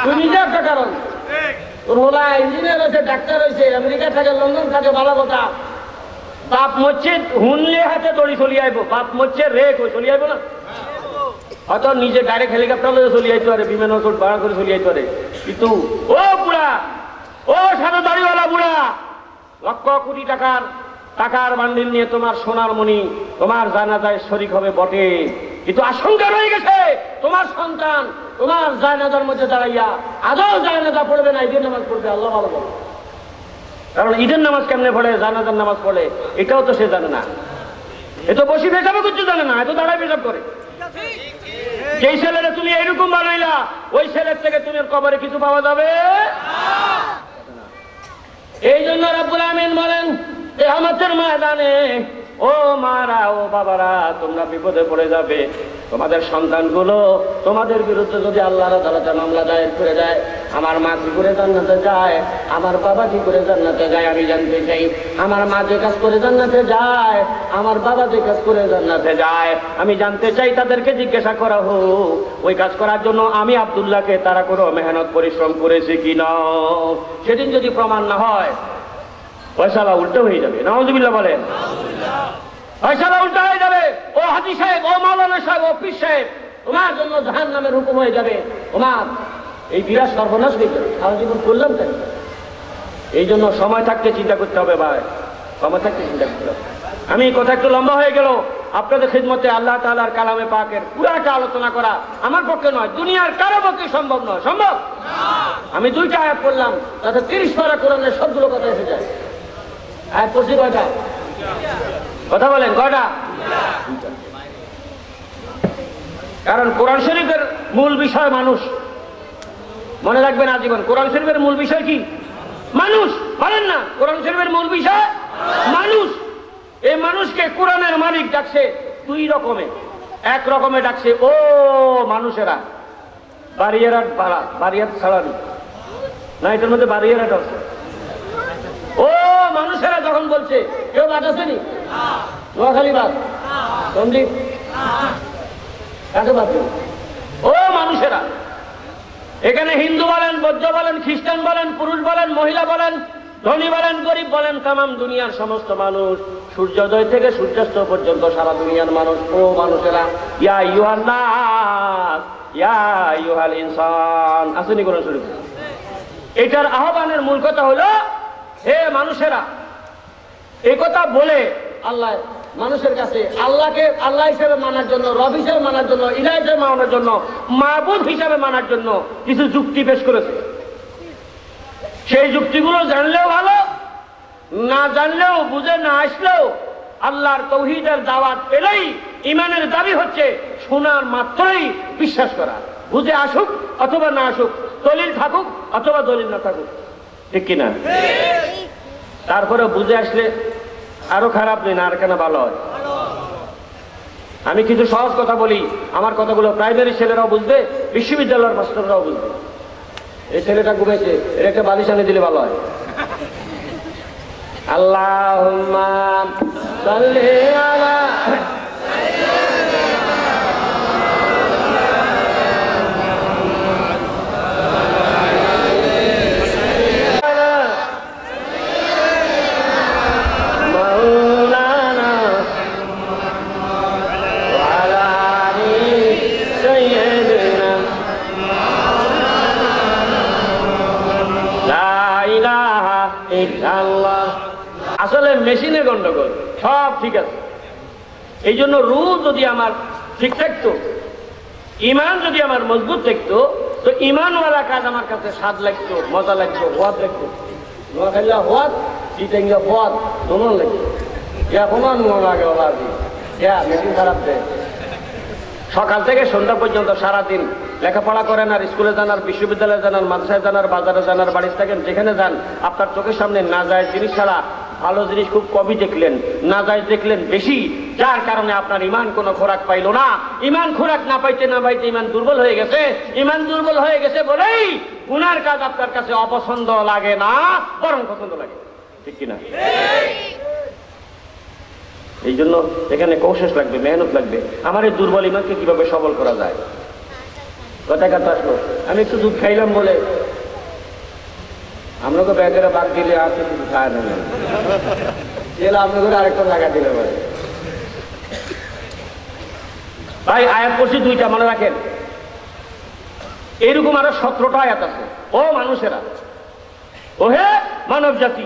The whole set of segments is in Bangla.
তুই নিজে একটা কারণ। তোর হোলা ইঞ্জিনিয়ার হয়েছে, ডাক্তার হয়েছে, আমেরিকা থাকে, লন্ডন থাকে, ভালো কথা। বাপ মরছে হুনলে হাতে দড়ি চলি আইব, বাপ মরছে রে কই চলি আইব না? হয়তো নিজে ডাইরেক্ট হেলিকপ্টার লয়ে চলি আইতে পারে, বিমান ভাড়া করে চলি আইতে পারে। কিন্তু ও বুড়া, ও সাদা দাড়িওয়ালা বুড়া, লক্ষ কোটি টাকার বান্ডিল নিয়ে তোমার সোনার মণি তোমার জানাজায় শরীক হবে বটে, কিন্তু আশঙ্কা রয়ে গেছে তোমার সন্তান তোমার জানাজার মধ্যে দাঁড়াইয়া আদৌ জানাজা পড়বে না, ঈদের নামাজ পড়বে। আল্লাহ ভালো বলে, কারণ ঈদের নামাজ কেমনে পড়ে, জানাজার নামাজ পড়ে এটাও তো সে জানে না। এ তো বসি পেশাবে কিছু জানে না, এত দাঁড়ায় পেশাব করে। যেই ছেলেরা তুমি এইরকম বানাইলা, ওই ছেলের থেকে তুমি কবরে কিছু পাওয়া যাবে। এই জন্য রাব্বুল আমিন বলেন কিয়ামতের ময়দানে, ও মারা, ও বাবারা, তোমরা বিপদে পড়ে যাবে। তোমাদের সন্তানগুলো তোমাদের বিরুদ্ধে যদি আল্লাহর আদালতে মামলা দায়ের করে দেয়, আমার মা কি করে জান্নাতে যায়, আমার বাবা কি করে জান্নাতে যায়, আমি জানতে চাই। আমার মা যে কাজ করে জান্নাতে যায়, আমার বাবা যে কাজ করে জান্নাতে যায়, আমি জানতে চাই। তাদেরকে জিজ্ঞাসা করা হোক ওই কাজ করার জন্য আমি আব্দুল্লাহকে তারা কোনো মেহনত পরিশ্রম করেছি কিনা। সেদিন যদি প্রমাণ না হয়, ফয়সালা উল্টো হয়ে যাবে। নাউজুবিল্লাহ বলেন। ফয়সালা উল্টো হয়ে যাবে। ও হাজী সাহেব, ও মাওলানা সাহেব, ও পীর সাহেব, তোমার জন্য জাহান্নামের হুকুম হয়ে যাবে। তোমার এই বিরাট সর্বনাশ হয়ে যাবে। সারা জীবন করলাম তাই। এই জন্য সময় থাকতে চিন্তা করতে হবে ভাই, সময় থাকতে চিন্তা করতে হবে। আমি কথা একটু লম্বা হয়ে গেল, আপনাদের খিদমতে আল্লাহ তাআলার কালামে পাকের পুরাটা আলোচনা করা আমার পক্ষে নয়, দুনিয়ার কারো পক্ষে সম্ভব নয়। সম্ভব? আমি দুইটা আয়াত পড়লাম, তাতে 30 পারা কোরআনের সবগুলো কথা এসে যায়। আয়াত পড়ছি কয়টা? কথা বলেন কয়টা? কারণ কোরআন শরীফের মূল বিষয় মানুষ। মনে রাখবেন আজীবন, কোরআন শরীফের মূল বিষয় কি? মানুষ। বলেন না, কোরআন শরীফের মূল বিষয় মানুষ। এই মানুষকে কোরআনের মালিক ডাকছে দুই রকমে। এক রকমে ডাকছে ও মানুষেরা, বারিয়ারাট বারিয়াত ছাড়ানি না, এটার মধ্যে বারিয়ারাট আছে। ও মানুষেরা যখন বলছে, কেউ বাদ আসেনি? নোয়াখালী বাদ, সন্দীপ কাকে বাদ? ও মানুষেরা, এখানে হিন্দু বলেন, বৌদ্ধ বলেন, খ্রিস্টান বলেন, পুরুষ বলেন, মহিলা বলেন, ধনী বলেন, গরিব বলেন, তামাম দুনিয়ার সমস্ত মানুষ, সূর্যোদয় থেকে সূর্যাস্ত পর্যন্ত সারা দুনিয়ার মানুষ। ও মানুষেরা, ইয়া আইয়ুহান নাস, ইয়া আইয়ুহাল ইনসান, আসেনি কোরআন শরীফে? এটার আহ্বানের মূল কথা হলো হে মানুষেরা। এই কথা বলে আল্লাহ মানুষের কাছে আল্লাহকে আল্লাহ হিসেবে মানার জন্য, রব হিসেবে মানার জন্য, ইলাহ হিসেবে মানার জন্য, মাবুদ হিসেবে মানার জন্য কিছু যুক্তি পেশ করেছে। সেই যুক্তিগুলো জানলেও ভালো, না জানলেও, বুঝে না আসলেও আল্লাহর তাওহীদের দাওয়াত পেলেই ঈমানের দাবি হচ্ছে শোনার মাত্রই বিশ্বাস করা। বুঝে আসুক অথবা না আসুক, দলিল থাকুক অথবা দলিল না থাকুক, ঠিক কিনা? তারপরে বুঝে আসলে আরো খারাপ নেই, না আর কেন ভালো হয়। আমি কিছু সহজ কথা বলি, আমার কথাগুলো প্রাইমারি ছেলেরাও বুঝবে, বিশ্ববিদ্যালয়ের মাস্টাররাও বুঝবে। এই ছেলেটা ঘুমেছে, এর একটা বালিশ আনে দিলে ভালো হয়। আল্লাহুম্মা সাল্লি আলা আসলে মেশিনে গন্ডগোল, সব ঠিক আছে। এই জন্য রূহ যদি আমার ঠিক থাকতো, ইমান যদি আমার মজবুত থাকতো, তো ইমানওয়ালা কাজ আমার কাছে স্বাদ লাগতো, মজা লাগতো, হওয়াত লাগতো। নোয়াখাইলা হওয়াত, চিটাঙ্গা হওয়াত, দোনো লাগতো। এখন লাগে ওলা মেশিন খারাপ দেয়। সকাল থেকে সন্ধ্যা পর্যন্ত সারাদিন লেখাপড়া করেন, আর স্কুলে যান, আর বিশ্ববিদ্যালয়ে যান, আর মাদ্রাসায় যান, আর বাজারে যান, আর বাড়িতে থাকেন, যেখানে যান আপনার চোখের সামনে না যায় জিনিস ছাড়া ভালো জিনিস খুব কমই দেখলেন, না যায় দেখলেন বেশি, যার কারণে আপনার ইমান কোনো খোরাক পাইল না। ইমান খোরাক না পাইতে না পাইতে ইমান দুর্বল হয়ে গেছে। ইমান দুর্বল হয়ে গেছে বলেই গুনার কাজ আপনার কাছে অপছন্দ লাগে না, বরং পছন্দ লাগে, ঠিক কিনা? এই জন্য এখানে কৌশল লাগবে, মেহনত লাগবে। আমার এই দুর্বল ইমানকে কিভাবে সবল করা যায়। কথায় কথা আসলো, আমি একটু দুধ খাইলাম বলে আপনাকে ব্যাগের বাদ দিলে আপনি কিছু খায় না, দিলে আপনাকে আরেকটা লাগা দিলে বলে। ভাই আয়াত পড়ছি দুইটা, মনে রাখেন। এইরকম আরো 17টা আয়াত আছে। ও মানুষেরা, ও হে মানব জাতি,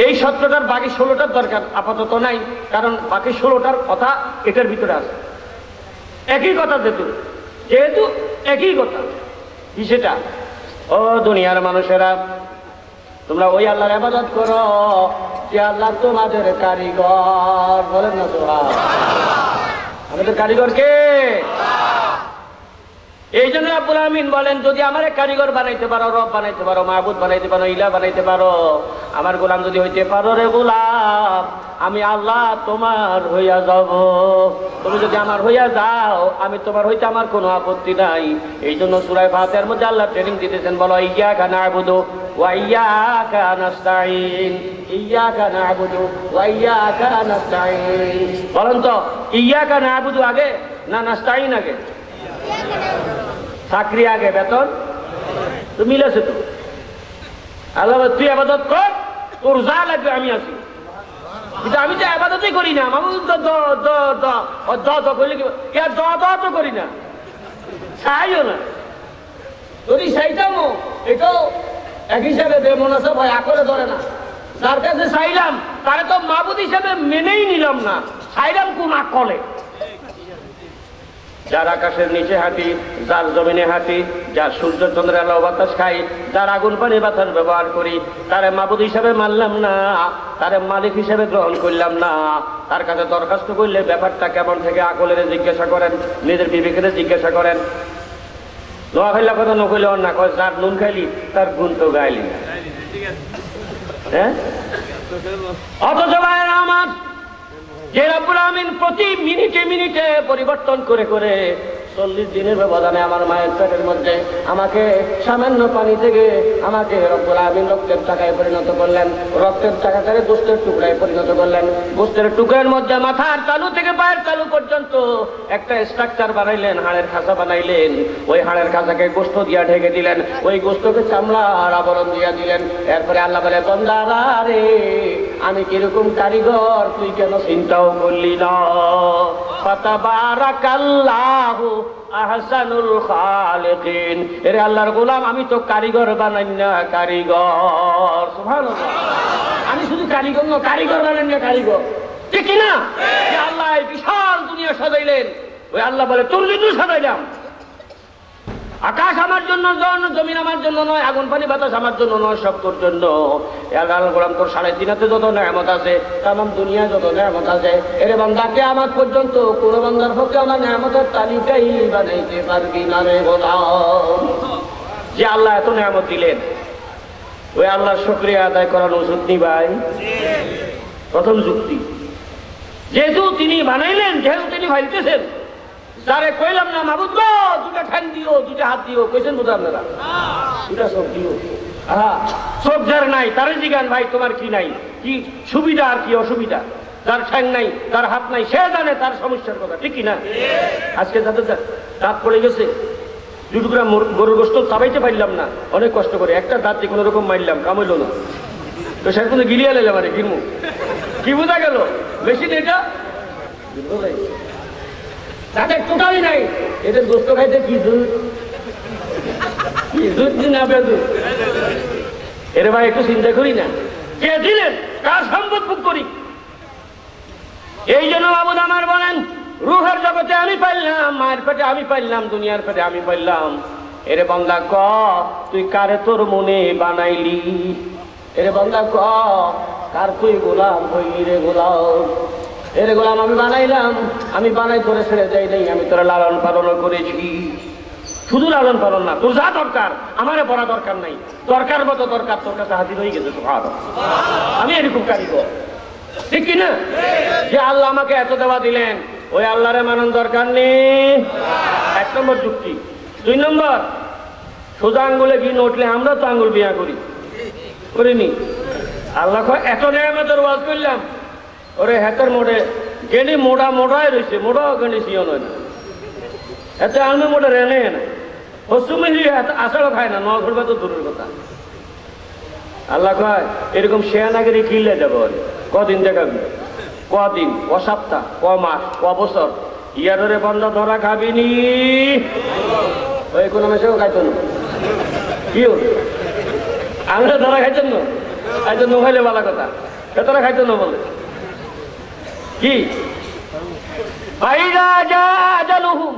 এই 17টার বাকি 16টার দরকার আপাতত নাই, কারণ বাকি 16টার কথা এটার ভিতরে আছে। একই কথা যেহেতু একই কথা। কি সেটা? ও দুনিয়ার মানুষেরা, তোমরা ওই আল্লাহর ইবাদত করো যে আল্লাহ তোমাদের কারিগর। বলেন না সুবহানাল্লাহ। আমাদের কারিগর কে? এই জন্য রব্বুল আমিন বলেন, যদি আমার কারিগর বানাইতে পারো, রব বানাইতে পারো, মাহবুদ বানাইতে পারো, ইলা বানাইতে পারো, আমার গোলাম যদি হইতে পারো রে গোলাম, আমি আল্লাহ তোমার হইয়া যাব। তুমি যদি আমার হইয়া যাও, আমি তোমার হইতে আমার কোনো আপত্তি নাই। এই জন্য সূরা ফাতিহার মধ্যে আল্লাহ ট্রেনিং দিতেছেন, বলো ইয়্যাকা না'বুদু ওয়া ইয়্যাকা নাস্তাঈন, ইয়্যাকা না'বুদু ওয়া ইয়্যাকা নাস্তাঈন। বলেন তো, ইয়্যাকা না'বুদু আগে না নাস্তাঈন আগে? চাকরি আগে, বেতন তো মিলেছে তো। আল্লাহ তুই আবাদত কর, তোর যা লাগবে আমি আছি। কিন্তু আমি তো আবাদতই করি না, করলে কি তো করি না, চাইও না। যদি চাইতাম এটাও এক হিসাবে বেমনাসব হয়, আকলে ধরে না। যার কাছে চাইলাম তারে তো মাবুদ হিসাবে মেনেই নিলাম না, চাইলাম কোন আকলে। যার আকাশের নিচে হাঁটি, যার জমিনে হাঁটি, যার সূর্য চন্দ্রের আলো বাতাস খাই, যার আগুন পানি বাতাস ব্যবহার করি, তারে মাবুদ হিসাবে মানলাম না, তারে মালিক হিসাবে গ্রহণ করলাম না। তার কাছে দরখাস্ত করলে ব্যাপারটা কেমন থেকে আকলের জিজ্ঞাসা করেন, নিজের বিবেকের জিজ্ঞাসা করেন। নোয়া খাইলা কথা নকইলে অন্য না কয়, যার নুন খাইলি তার গুণ তো গাইলি না। হ্যাঁ, অথচ ভাইয়েরা আমার, যে রব্বুল আমিন প্রতি মিনিটে মিনিটে পরিবর্তন করে করে 40 দিনের ব্যবধানে আমার মায়ের পেটের মধ্যে আমাকে সামান্য পানি থেকে আমাকে রব্বুল আমিন রক্তের চাকায় পরিণত করলেন, রক্তের চাকা থেকে গোশতের টুকরায় পরিণত করলেন। গোশতের টুকরার মধ্যে মাথার তালু থেকে পায়ের তালু পর্যন্ত একটা স্ট্রাকচার বানাইলেন, হাড়ের খাঁচা বানাইলেন। ওই হাড়ের খাঁচাকে গোশত দিয়া ঢেকে দিলেন, ওই গোশতকে চামড়ার আবরণ দিয়া দিলেন। এরপরে আল্লাহ বলে, বান্দারা রে, আমি কিরকম কারিগর তুই কেন চিন্তাও করলি না? ফাতাবারাকাল্লাহু আহসানুল খালিকিন। এরে আল্লাহর গোলাম, আমি তো কারিগর বানাই না, কারিগর। সুবহানাল্লাহ। আমি শুধু কারিগর না, কারিগর বানাই না, কারিগর। ঠিক না? যে আল্লাহ বিশাল দুনিয়া সাজাইলেন, ওই আল্লাহ বলে তোর জন্য সাজাইলাম। আকাশ আমার জন্য, জমিন আমার জন্য নয়, আগুন পানি বাতাস আমার জন্য নয়, সব তোর জন্য। আল্লাহ গোলাম, তোর 3.5 যত নেয়ামত আছে, তামাম দুনিয়া যত নেয়ামত আছে, এর বান্দা কিয়ামত পর্যন্ত কোন বান্দার পক্ষে আমার নেয়ামতের তালিকাই বানাইতে পারবি না রে গোলাম। যে আল্লাহ এত নেয়ামত দিলেন, ওই আল্লাহর শুকরিয়া আদায় করার ওষুধ নি ভাই। প্রথম যুক্তি, যেহেতু তিনি বানাইলেন, যেহেতু তিনি ভাইতেছেন, যারে কইলাম না মাবুদ গো 2টা ঠ্যাং দিও, 2টা হাত দিও, কইছেন বুঝা আপনারা? 2টা চোখ দিও। চোখ যার নাই তারে জিগান, ভাই তোমার কি নাই, কি সুবিধা আর কি অসুবিধা? যার ঠ্যাং নাই, তার হাত নাই, সে জানে তার সমস্যার কথা। ঠিক কিনা? আজকে যাদের দাঁত পড়ে গেছে, 2 টুকরা গরুর গোশত চাবাইতে পারলাম না, অনেক কষ্ট করে একটা দাঁত দিয়ে কোনো রকম মারলাম, কামাইল না, তো সে কোনো গিলিয়া লাইলাম, আরে কিনবো কি বোঝা গেল? মেশিন এটা তাদের টোটালি নাই, এদের গোস্ত খাইতে কি দুধ, কি দুধ না বেদুধ? এর ভাই একটু চিন্তা করি না, কে দিলেন, কার সম্পদ ভোগ করি? এই জন্য মাবুদ আমার বলেন, রুহের জগতে আমি পাইলাম, মায়ের পেটে আমি পাইলাম, দুনিয়ার পেটে আমি পাইলাম। এরে বান্দা ক, তুই কারে তোর মনে বানাইলি? এরে বান্দা ক, কার তুই গোলাম হইলি রে গোলাম? এরে গোলাম আমি বানাইলাম, আমি বানাই তোরে ছেড়ে যাই নাই, আমি তোরা লালন পালন করেছি। শুধু লালন পালন না, তোর যা দরকার আমারে বড় দরকার নাই, দরকার মতো দরকার তোর কাছে হাজির হয়ে গেছে। আমি এরকম কারিগর। ঠিক কিনা? যে আল্লাহ আমাকে এত দেওয়া দিলেন, ওই আল্লাহরে মানন দরকার নেই। 1 নম্বর যুক্তি। 2 নম্বর, সোজা আঙ্গুলে ঘি উঠলে আমরা তো আঙ্গুল বিয়া করিনি। আল্লাহ এত নেয়ামতের ওয়াজ করলাম, ওরে হাতের মোড়ে গেলি মোড়াই রয়েছে, মোড়াও গেলি সিও নয় না, এত আলমে মোটা রেনে না পশ্চিমে আষাঢ় খায় না নয় ঘুরবে তো দূরের কথা। আল্লাহ কয় এরকম শেয়ানাগিরি কিনলে দেব কদিন দেখাবি, কদিন, ক সপ্তাহ, ক মাস, ক বছর, ইয়ারে বন্ধ ধরা খাবিনি। ওই কোনো মেসেও খাইতো না, কি আমরা ধরা খাইতেন না, খাইতো না খাইলে ভালো কথা, ভেতরে খাইতো না বলে কি ফাইদা জা আজালুহুম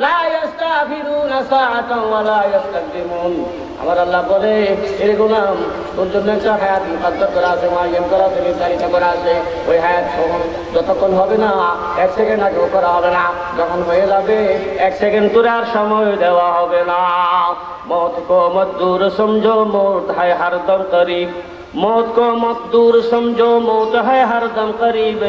লা ইস্তাখিরুনা সাআতান ওয়া লা ইস্তাকদিমুন। আমার আল্লাহ বলে এর গোলাম তোর জন্য একটা হায়াত মুকদ্দার করা আছে, মুআয়্যান করা আছে, নির্ধারিত করা আছে। ওই হায়াত যতক্ষণ হবে না, এক সেকেন্ড আগেও করা হবে না, যখন হয়ে যাবে এক সেকেন্ড তোর আর সময় দেওয়া হবে না। মौत को मत दूर समझो मौत है हरदम करीब, मौत को मत दूर समझो मौत है हरदम करीब,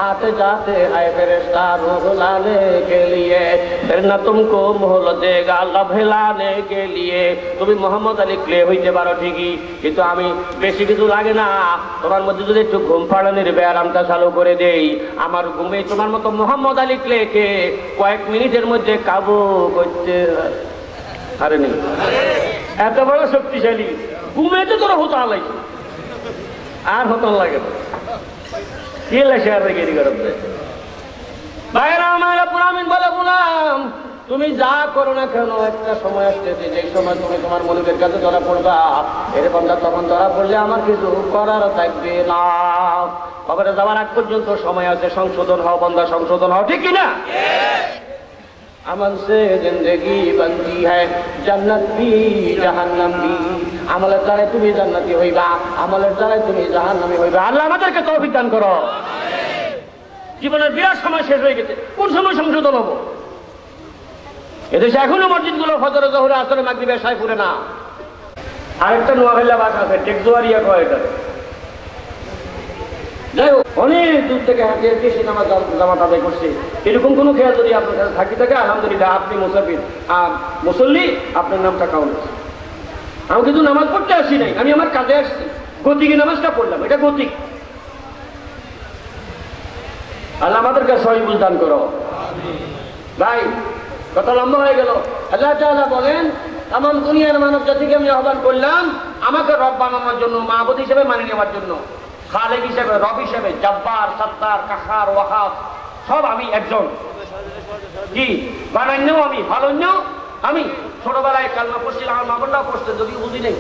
आते जाते है फरिश्ता रूह लाने के लिए, फिर न तुमको मोहलत देगा लभलाने के लिए। তুমি মোহাম্মদ আলী ক্লে হইতে পারো ঠিকই, কিন্তু আমি বেশি কিছু লাগে না, তোমার মধ্যে যদি একটু ঘুম পাড়ানোর ব্যায়ামটা চালু করে দেই, আমার ঘুমে তোমার মতো মোহাম্মদ আলী ক্লেকে কয়েক মিনিটের মধ্যে কাবু করতে পারেনি। এত বড় শক্তিশালী ঘুমে তো তোরা হতো আলাইছে আর হতন লাগে না, কি লাগে আর গেরি করতে বাইরে আমার পুরামিন বলে গোলাম তুমি যা করো না কেন একটা সময় আসতেছে যে সময় তুমি তোমার মনিবের কাছে ধরা পড়বা, এর বন্ধা তখন ধরা পড়লে আমার কিছু করার থাকবে না। কবরে যাওয়ার আগ পর্যন্ত সময় আছে, সংশোধন হও বন্ধা, সংশোধন হও, ঠিক কিনা? अमल से जिंदगी बनती है जन्नत भी जहन्नम भी, আমলের দ্বারা তুমি জান্নাতি হইবা, আমলের দ্বারা তুমি জাহান্নামী হইবা। আল্লাহ আমাদেরকে তৌফিক দান করো। জীবনের বিরাট সময় শেষ হয়ে গেছে, কোন সময় সংশোধন হবো? এদেশে এখনো মসজিদগুলো ফজর জোহরে আসরে মাগরিবে এশায় পুরে না। আরেকটা নোয়াখালী বাস আছে টেকজোয়ারিয়া কয় এটা, যাই হোক অনেক দূর থেকে হাঁটে এসে নামাজ জামাত আদায় করছে। এরকম কোনো খেয়াল যদি আপনার কাছে থাকি থাকে আলহামদুলিল্লাহ, আপনি মুসাফির আর মুসল্লি, আপনার নামটা কাউন্ট আছে। আমি কিন্তু নামাজ পড়তে আসি নাই, আমি আমার কাজে আসছি, গতিকে নামাজটা পড়লাম, এটা গতিক। আল্লাহ আমাদেরকে সহিবুল দান করো। ভাই কথা লম্বা হয়ে গেল। আল্লাহ তাআলা বলেন তামাম দুনিয়ার মানব জাতিকে আমি আহ্বান করলাম আমাকে রব বানানোর জন্য, মাবুদ হিসেবে মানে নেওয়ার জন্য, খালেক হিসেবে, রব হিসেবে, জব্বার, সত্তার, কাহার, ওয়াহাব, সব আমি একজন। কি বানাইও আমি, ভালোও আমি। ছোটবেলায় কালমা পড়ছিলাম, আমার মা বোনরাও পড়ছে, যদি বুঝি নেই।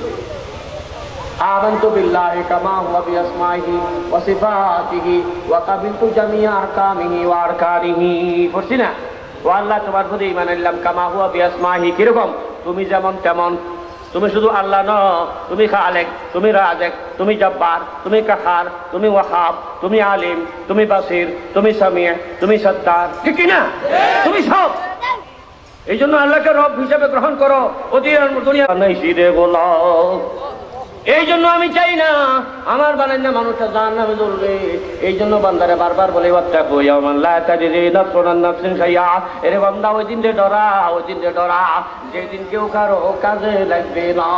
آمنت بالله كما هو بأسمائه وصفاته وقبلت جميع أحكامه وأركانه। পড়ছি না? ও আল্লাহ তোমার প্রতি ঈমান আনলাম, কামা হুয়া বিআসমাইহি, কিরকম তুমি যেমন তেমন। তুমি শুধু আল্লাহ ন, তুমি খালেক, তুমি রাজেক, তুমি জব্বার, তুমি কাহার, তুমি ওয়াহাব, তুমি আলিম, তুমি বাসির, তুমি সামিয়া, তুমি সত্তার, ঠিক কি না? তুমি সব। এই জন্য আল্লাহকে রব হিসেবে গ্রহণ করো। দুনিয়া নাই সিরে বলো। এই জন্য আমি চাই না আমার বানাই না মানুষটা জাহান্নামে জ্বলবে। এই জন্য বান্দারে বারবার বলে ওয়াত্তাকু ইয়াওমান লা তাজরি নাফসুন আন নাফসিন শাইআ, এরে বান্দা ওই দিন রে ডরা, ওই দিন রে ডরা যেদিন কেউ কারো কাজে লাগবে না।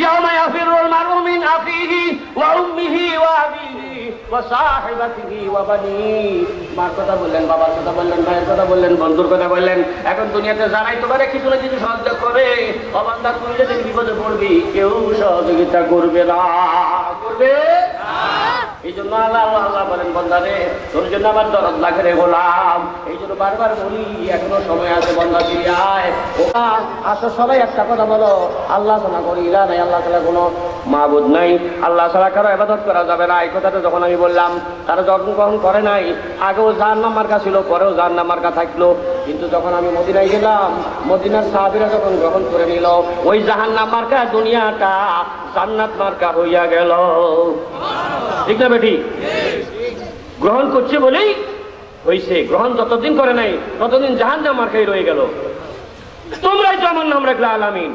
ইয়াওমা ইয়াফিরুল মারউ মিন আখিহি ওয়া উম্মিহি ওয়া আবিহি ওয়া সাহিবাতিহি ওয়া বানিহি। মার কথা বললেন, বাবার কথা বললেন, ভাইয়ের কথা বললেন, বন্ধুর কথা বললেন। এখন দুনিয়াতে যারাই তোমারে কিছু না কিছু সহযোগিতা করে, ও বান্দা তুই যেদিন বিপদে পড়বি কেউ সহযোগিতা করবে না, করবে না। এই জন্য আল্লাহ আল্লাহ বলেন বান্দারে তোর জন্য আমার দরদ লাগে রে গোলাম। এই জন্য বারবার বলি এখনো সময় আছে, বান্দা ফিরে আয়। ওরা আসো সবাই একটা কথা বলো, আল্লাহ ছাড়া করি ইলা নাই, আল্লাহ ছাড়া কোনো মাবুদ নাই, আল্লাহ ছাড়া কারো ইবাদত করা যাবে না। এই কথাটা যখন আমি বললাম তারা যখন গ্রহণ করে নাই। আগেও জাহান্নাম মার্কা ছিল, পরেও জাহান্নাম মার্কা থাকলো, কিন্তু যখন আমি মদিনায় গেলাম, মদিনার সাহাবীরা যখন গ্রহণ করে নিল, ওই জাহান্নাম মার্কা দুনিয়াটা জান্নাত মার্কা হইয়া গেল। ঠিক না বেটি? গ্রহণ করছে বলেই হইছে, গ্রহণ যতদিন করে নাই ততদিন জাহান্নাম মার্কাই রয়ে গেল। তোমরাই তো আমার নাম রাখলে আলামিন,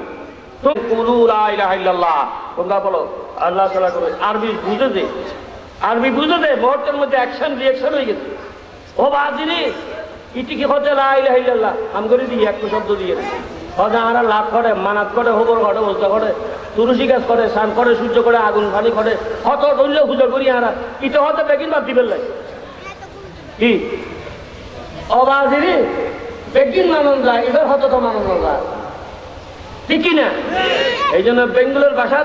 তোমরা বলো আল্লাহ তাআলা করে। আরবি বুঝে দে, আরবি বুঝে দে, মুহূর্তের মধ্যে অ্যাকশন রিঅ্যাকশন হয়ে গেছে। ও বাজিনি ইটি কি হতে লা ইলাহা ইল্লাল্লাহ আম করে দিই একটু শব্দ দিয়ে হজা আরা লাভ করে, মানাত করে, হবর ঘটে, বলতে করে, তুলসী গাছ করে, স্নান করে, সূর্য করে, আগুন পানি করে, হত ধরলে পুজো করি আরা ইটা হতে বেগিন বাদ দিবেন লাই। কি অবাজিনি একদিন মানন যায়, এবার হয়তো তো মানন যায়, ঠিক কিনা? এই জন্য বেঙ্গলের ভাষা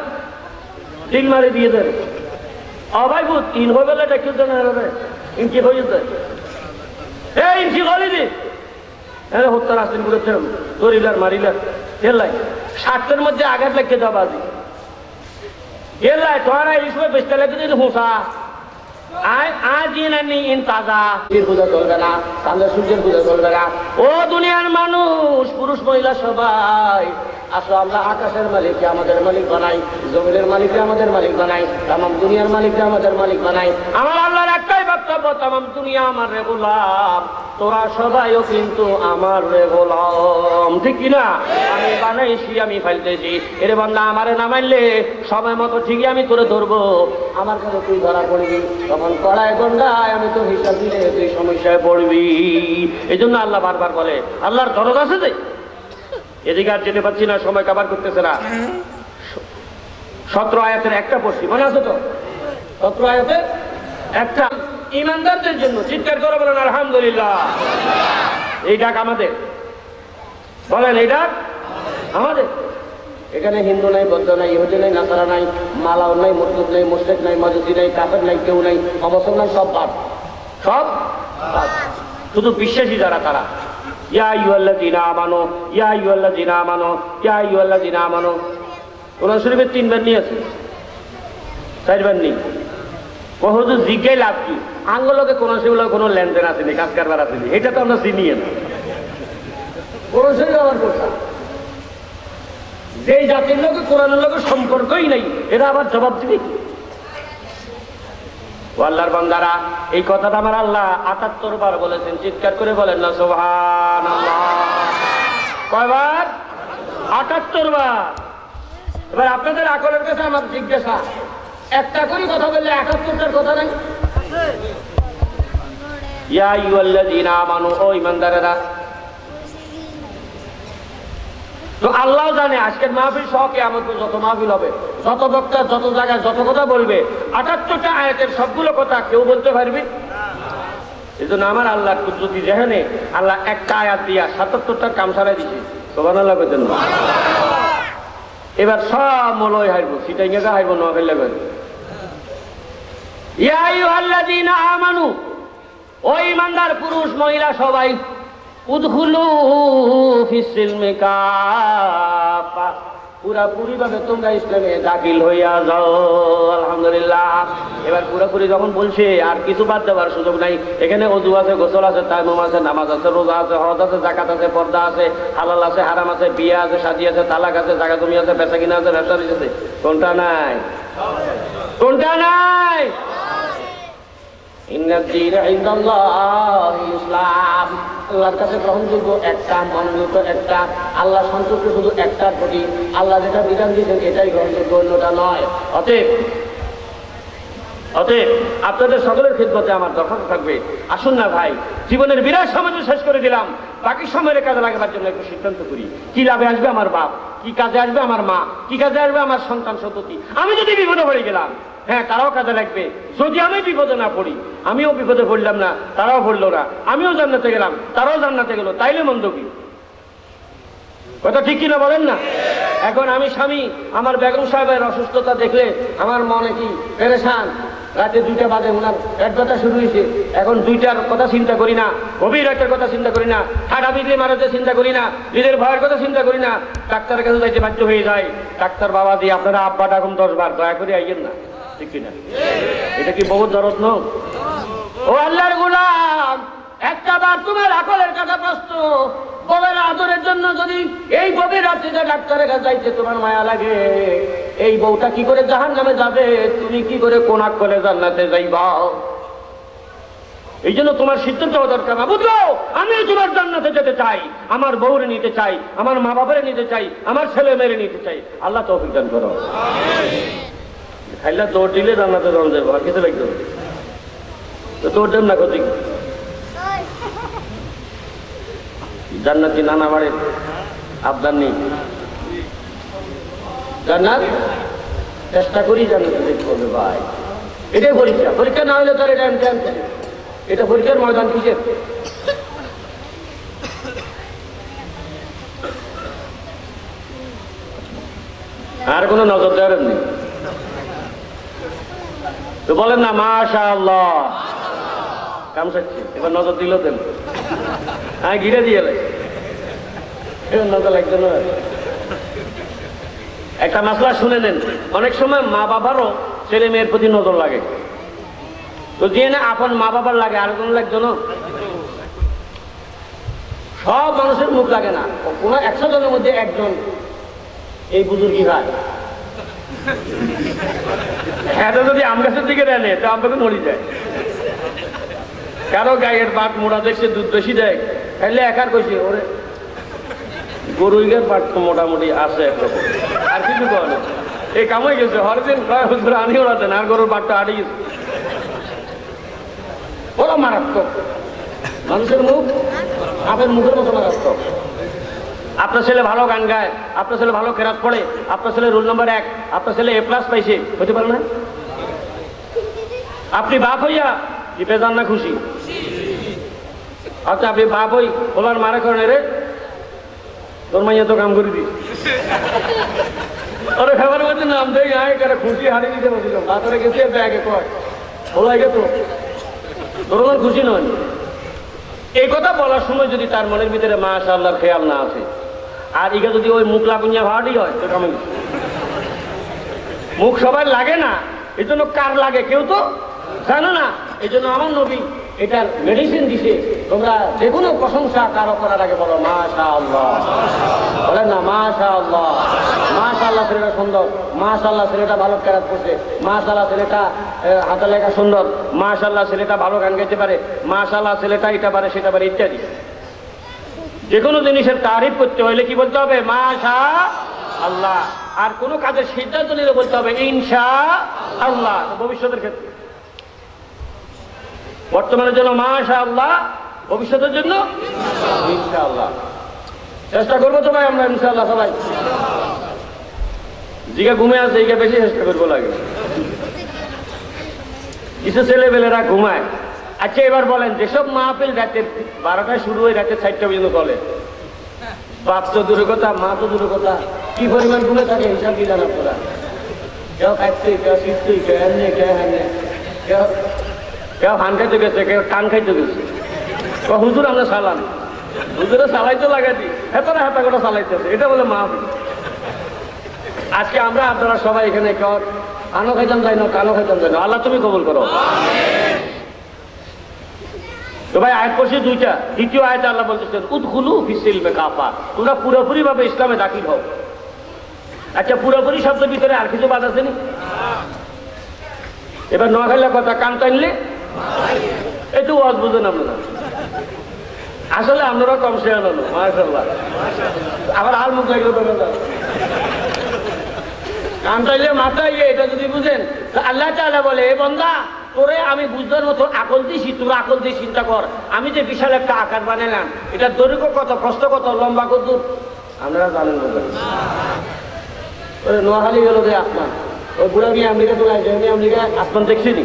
তিল মারি দিয়ে দেন। অবাই বুধ তিন হয়ে গেলে এটা কেউ জানা হবে, ইঞ্চি হয়ে যেতে ইঞ্চি গলি দি হত্যার আসেন করেছে দরিলার মারিলার হেলাই স্বার্থের মধ্যে আঘাত লাগছে দাবাজি হেলাই তোরা এই সময় বেচতে লাগছে দিন হুঁসা আজ ইন তাজা পূজা চলবে না, তাহলে সূর্যের পূজা চলবে না। ও দুনিয়ার মানুষ, পুরুষ মহিলা সবাই আসো, আমরা আকাশের মালিককে আমাদের মালিক বানাই, জমিনের মালিককে আমাদের মালিক বানাই, তামাম দুনিয়ার মালিককে আমাদের মালিক বানাই। আমার আল্লাহর একটাই বক্তব্য, তামাম দুনিয়া আমার রে গোলাম, তোরা সবাইও কিন্তু আমার রে গোলাম, ঠিক কিনা? আমি বানাইছি, আমি ফাইলতেছি, এর বান্দা আমারে না মানলে সময় মতো ঠিকই আমি তোরে ধরবো, আমার কাছে তুই ধরা পড়বি, তখন কড়ায় গন্ডায় আমি তোর হিসাব দিলে তুই সমস্যায় পড়বি। এই জন্য আল্লাহ বারবার বলে, আল্লাহর দরদ আছে যে এদিকে আর যেতে পারছি না, সময় কাবার করতেছে না। 17 আয়াতের একটা পড়ছি, মনে আছে তো? 17 আয়াতের একটা ইমানদারদের জন্য চিৎকার করে বলেন আলহামদুলিল্লাহ। এই ডাক আমাদের, বলেন এই ডাক আমাদের। এখানে হিন্দু নাই, বৌদ্ধ নাই, ইহুদি নাই, নাসারা নাই, মালাও নাই, মুসলিম নাই, মুশরিক নাই, মাজুসি নাই, কাফের নাই, কেউ নাই, অবসর নাই, সব বাদ, সব বাদ। শুধু বিশ্বাসী যারা তারা ইয়া আইয়ুহাল্লাযীনা আমানু, ইয়া আইয়ুহাল্লাযীনা আমানু, ইয়া আইয়ুহাল্লাযীনা আমানু। কোরআন শরীফে 3 বার নিয়ে আছে, 4 বার নেই। বহু জিজ্ঞাই লাভ কি, আঙ্গলকে কোরআন শরীফ কোনো লেনদেন আসেনি, কাজ কারবার আসেনি, এটা তো আমরা চিনি না। কোরআন শরীফ আবার কথা যেই জাতির লোকে কোরআনের লোকের সম্পর্কই নেই, এরা আবার জবাব দিবে কি? আল্লাহর বান্দারা, এই কথাটা আমার আল্লাহ 78 বার বলেছেন, চিৎকার করে বলেন না সুবহানাল্লাহ। কয়বার? 78 বার। এবার আপনাদের আকলের কাছে আমার জিজ্ঞাসা, একটা করে কথা বললে 78টার কথা নাই? ইয়া আইয়ুহাল্লাযীনা আমানু, ও ঈমানদারেরা। তো আল্লাহ জানে আজকের মাহফিল সহ কিয়ামত যত মাহফিল হবে, যত বক্তা যত জায়গায় যত কথা বলবে, 78টা আয়াতের সবগুলো কথা কেউ বলতে পারবে? এই জন্য আমার আল্লাহ কুদরতি যেখানে আল্লাহ একটা আয়াত দিয়া 77টার কাম সারাই দিছে, সুবহানাল্লাহ বলেন। এবার সব মলয় হারবো, সিটাইঙ্গা হারবো, নোয়াখালী লাগবে। ইয়া আইয়ুহাল্লাযীনা আমানু, ও ঈমানদার পুরুষ মহিলা সবাই, উদখুলু ফিস সিলমি কাফা, পুরাপুরি ভাবে তোমরা ইসলামে দাখিল হইয়া যাও। আলহামদুলিল্লাহ। এবার পুরাপুরি যখন বলছে আর কিছু বাদ দেওয়ার সুযোগ নাই, এখানে ওযু আছে, গোসল আছে, তায়াম্মুম আছে, নামাজ আছে, রোজা আছে, হজ আছে, যাকাত আছে, পর্দা আছে, হালাল আছে, হারাম আছে, বিয়ে আছে, শাদী আছে, তালাক আছে, জায়গা জমি আছে, বেচা কিনা আছে, ব্যবসা আছে, কোনটা নাই? কোনটা নাই? ইসলাম আল্লাহর কাছে গ্রহণযোগ্য একটা, মনোনীত একটা, আল্লাহ সন্তুষ্ট শুধু একটার প্রতি, আল্লাহ যেটা বিধান দিয়েছেন এটাই গ্রহণযোগ্য, অন্যটা নয়। অতএব আপনাদের সকলের খিদমতে আমার দরখাস্ত থাকবে, আসুন না ভাই, জীবনের বিরাট সময় শেষ করে দিলাম, বাকি সময়ের কাজে লাগাবার জন্য একটু সিদ্ধান্ত করি। কি লাভে আসবে আমার বাপ, কি কাজে আসবে আমার মা, কি কাজে আসবে আমার সন্তান সন্ততি। আমি যদি বিপদে পড়ে গেলাম, হ্যাঁ তারাও কাজে লাগবে। যদি আমি বিপদে না পড়ি, আমিও বিপদে পড়লাম না, তারাও পড়লো না, আমিও জান্নাতে গেলাম, তারাও জান্নাতে গেল, তাইলে মন্দ কি? কথা ঠিক কিনা বলেন না? এখন আমি স্বামী, আমার বেগম সাহেবের অসুস্থতা দেখলে আমার মনে কি পেরেশান। রাতে 2টা বাজে ওনার পেট ব্যথা শুরু হয়েছে, এখন 2টার কথা চিন্তা করি না, গভীর রাতের কথা চিন্তা করি না, ঠাডা বিজলি মারাতে চিন্তা করি না, নিজের ভয়ের কথা চিন্তা করি না, ডাক্তারের কাছে যাইতে বাধ্য হয়ে যায়। ডাক্তার বাবা দিয়ে আপনারা আব্বা ডাকুন 10 বার, দয়া করে আইয়েন না, ঠিক কিনা? এটা কি বহুত দরদ ন? ও আল্লাহর গোলাম, একটা বার তোমার আকলের কাছে প্রশ্ন, বউয়ের আদরের জন্য যদি এই গভীর রাত্রিতে ডাক্তারের কাছে যাইতে তোমার মায়া লাগে, এই বউটা কি করে জাহান্নামে যাবে, তুমি কি করে কোন আকলে জান্নাতে যাইবা? এই জন্য তোমার সিদ্ধান্ত হওয়া দরকার। বুঝলো, আমিও তোমার জান্নাতে যেতে চাই, আমার বউরে নিতে চাই, আমার মা বাবারে নিতে চাই, আমার ছেলে মেয়েরে নিতে চাই। আল্লাহ তৌফিক দান করো। খাইলা দৌড় দিলে জান্নাতে যাওয়া যাবে, আর কিছু লাগবে তো দৌড় দেন না, ক্ষতি জান্নাতি নানা বাড়ির আবদার নেই। জান্নাত চেষ্টা করি জান্নাতে দেখতে হবে ভাই, এটাই পরীক্ষা। পরীক্ষা না হলে তার এটা পরীক্ষার ময়দান কিসের? আর কোনো নজর দেওয়ার নেই। তো বলেন না মাশাআল্লাহ, কামসাচ্ছি, এবার নজর দিল দেন, হ্যাঁ ঘিরে দিয়ে এবার নজর লাগছে না। একটা মাসলা শুনে নেন, অনেক সময় মা বাবারও ছেলে মেয়ের প্রতি নজর লাগে, তো যে না আপন মা বাবার লাগে আর কোনো লাগতো না। সব মানুষের মুখ লাগে না, কোন 100 জনের মধ্যে একজন এই বুজুর্গি হয়। হ্যাঁ, যদি আম গাছের দিকে নেয় তো আমাকে নড়ি যায়। কারো গায়ের বাট মোড়া দেখছে দুধ বেশি দেয়, তাহলে একার কইছে ওরে গরুইগের বাট তো মোটামুটি আছে একরকম, আর কিছু কয় না, এই কামাই গেছে হরদিন কয় বছর আনি ওড়াতেন, আর গরুর বাটটা হারিয়ে গেছে। ওরা মারাত্মক, মানুষের মুখ আপনার মুখের মতো মারাত্মক। আপনার ছেলে ভালো গান গায়, আপনার ছেলে ভালো কেরাত পড়ে, আপনার ছেলে রোল নম্বর 1, আপনার ছেলে A+ পাইছে, হতে পারে না? আপনি বাপ হইয়া জিপে যান না খুশি? আচ্ছা, আপনি বাপ হই বলার মারা করেন রে তোর মাইয়া তো কাম করে দিস, ওরা খাবার মধ্যে নাম দেয় আয় কারা খুশি হারিয়ে দিতে বলছিল, বাজারে গেছে ব্যাগে কয় বলাই গেত তোর খুশি নয়। এই কথা বলার সময় যদি তার মনের ভিতরে মাশাআল্লাহর খেয়াল না আছে, আর ইগা যদি ওই মুখ লাগুনিয়া ভাড়াটি হয় তো কেমন? মুখ সবার লাগে না, এই জন্য কার লাগে কেউ তো জানো না। এই জন্য আমার নবী এটার মেডিসিন দিছে, তোমরা যে কোনো প্রশংসা কারো করার আগে বলো মাশাআল্লাহ, বলেন না মাশাআল্লাহ। মাশাআল্লাহ ছেলেটা সুন্দর, মাশাআল্লাহ ছেলেটা ভালো কেরাত করছে, মাশাআল্লাহ ছেলেটা হাতে লেখা সুন্দর, মাশাআল্লাহ ছেলেটা ভালো গান গাইতে পারে, মাশাআল্লাহ ছেলেটা এটা পারে সেটা পারে ইত্যাদি। যে কোনো জিনিসের তারিফ করতে হইলে কি বলতে হবে? মাশাআল্লাহ। আর কোন কাজের সিদ্ধান্ত নিলে বলতে হবে ইনশাআল্লাহ। ভবিষ্যতের ক্ষেত্রে বর্তমানের জন্য মাশাআল্লাহ, ভবিষ্যতের জন্য ইনশাআল্লাহ। চেষ্টা করবো তো ভাই আমরা ইনশাআল্লাহ সবাই। জিগা ঘুমে আছে এইটা বেশি চেষ্টা করবো লাগে, কিছু ছেলেবেলেরা ঘুমায়। আচ্ছা এবার বলেন, যেসব মাহফিল রাতে 12টায় শুরু হয়ে রাতে 4টা পর্যন্ত চলে, বাপ তো দূরের কথা, মা তো দূরের কথা, কি পরিমাণ ঘুমে থাকে হিসাব কি জানা তোরা? কেউ খাইতে, কেউ শিখতে, কেউ এমনি, কেউ হ্যানে, কেউ হান খাইতে গেছে, কেউ টান খাইতে গেছে। হুজুর আমরা চালান, হুজুরে চালাইতে লাগাতি হেতারা হেতা করে চালাইতেছে, এটা বলে মাহফিল। আজকে আমরা আপনারা সবাই এখানে কেউ কানো খাইতাম যাই না, কানো খাইতাম যাই না, আল্লাহ তুমি কবুল করো। তো ভাই আয়াত পড়ছি 2টা, দ্বিতীয় আয়াতে আল্লাহ বলতেছেন উদখুলু ফিস-সিলমি কাফা, তোমরা পুরোপুরি ভাবে ইসলামে দাখিল হও। আচ্ছা পুরোপুরি শব্দের ভিতরে আর কিছু বাদ আছে নি? এবার নোয়াখালীর কথা কান টানলে একটু ওয়াজ বুঝেন আপনারা, আসলে আপনারা কম শেয়ার হলো মাশাআল্লাহ, আবার হাল মুখ লাগলো কান টাইলে মাথায় এটা যদি বুঝেন, আল্লাহ তাআলা বলে এ বান্দা তোরে আমি বুঝবার মতো আকল দিছি, তোরা আকল দিয়ে চিন্তা কর, আমি যে বিশাল একটা আকার বানালাম, এটা দৈর্ঘ্য কত, প্রস্থ কত, লম্বা কত, আপনারা জানেন বলবেন। নোয়াখালী গেল যে আসমান, ওই বুড়া নিয়ে আমেরিকা চলে আসে, আমি আমেরিকা আসমান দেখছি নি,